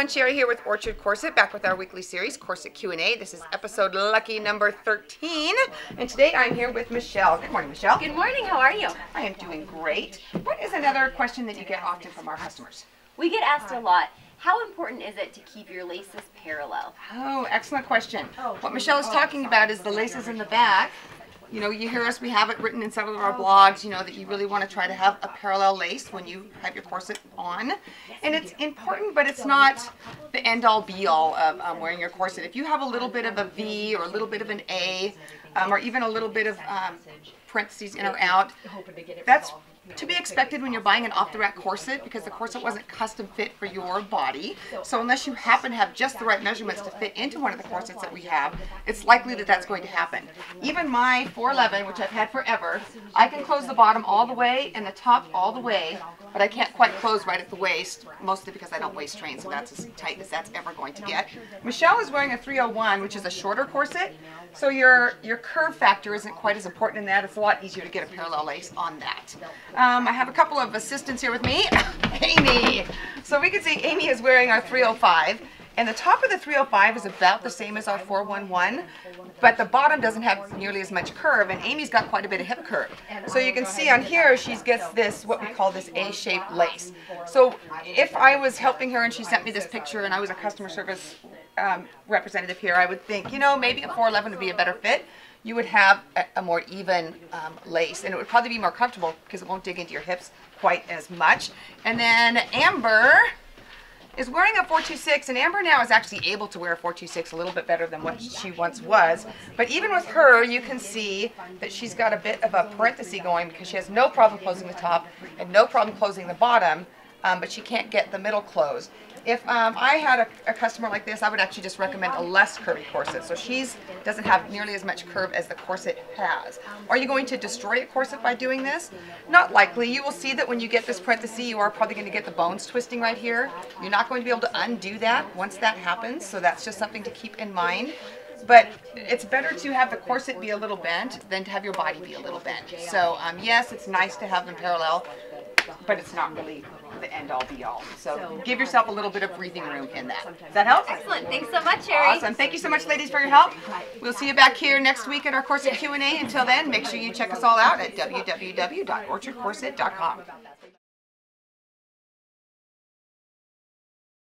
everyone, Sherry here with Orchard Corset, back with our weekly series, Corset Q A. This is episode lucky number 13, and today I'm here with Michelle. Good morning, Michelle. Good morning, how are you? I am doing great. What is another question that you get often from our customers? We get asked a lot, how important is it to keep your laces parallel? Oh, excellent question. What Michelle is talking about is the laces in the back. You know, you hear us, we have it written in some of our blogs, you know, that you really want to try to have a parallel lace when you have your corset on. And it's important, but it's not the end-all be-all of wearing your corset. If you have a little bit of a V or a little bit of an A, or even a little bit of parentheses in or out, that's to be expected when you're buying an off-the-rack corset, because the corset wasn't custom fit for your body. So unless you happen to have just the right measurements to fit into one of the corsets that we have, it's likely that that's going to happen. Even my 411, which I've had forever, I can close the bottom all the way and the top all the way, but I can't quite close right at the waist, mostly because I don't waist train, so that's as tight as that's ever going to get. Michelle is wearing a 301, which is a shorter corset, so your curve factor isn't quite as important in that. It's a lot easier to get a parallel lace on that. I have a couple of assistants here with me. Amy. So we can see Amy is wearing our 305, and the top of the 305 is about the same as our 411, but the bottom doesn't have nearly as much curve, and Amy's got quite a bit of hip curve. So you can see on here she gets this, what we call this A-shaped lace. So if I was helping her and she sent me this picture and I was a customer service representative here, I would think, you know, maybe a 411 would be a better fit. You would have a more even lace, and it would probably be more comfortable because it won't dig into your hips quite as much. And then Amber is wearing a 426, and Amber now is actually able to wear a 426 a little bit better than what she once was. But even with her, you can see that she's got a bit of a parenthesis going because she has no problem closing the top and no problem closing the bottom, but she can't get the middle closed. If I had a customer like this, I would actually just recommend a less curvy corset. So she doesn't have nearly as much curve as the corset has. Are you going to destroy a corset by doing this? Not likely. You will see that when you get this parenthesis, you are probably going to get the bones twisting right here. You're not going to be able to undo that once that happens, so that's just something to keep in mind. But it's better to have the corset be a little bent than to have your body be a little bent. So yes, it's nice to have them parallel, but it's not really the end-all be-all. So give yourself a little bit of breathing room in that. Does that help? Excellent. Thanks so much, Sherry. Awesome. Thank you so much, ladies, for your help. We'll see you back here next week at our Corset Q&A. Until then, make sure you check us all out at www.orchardcorset.com.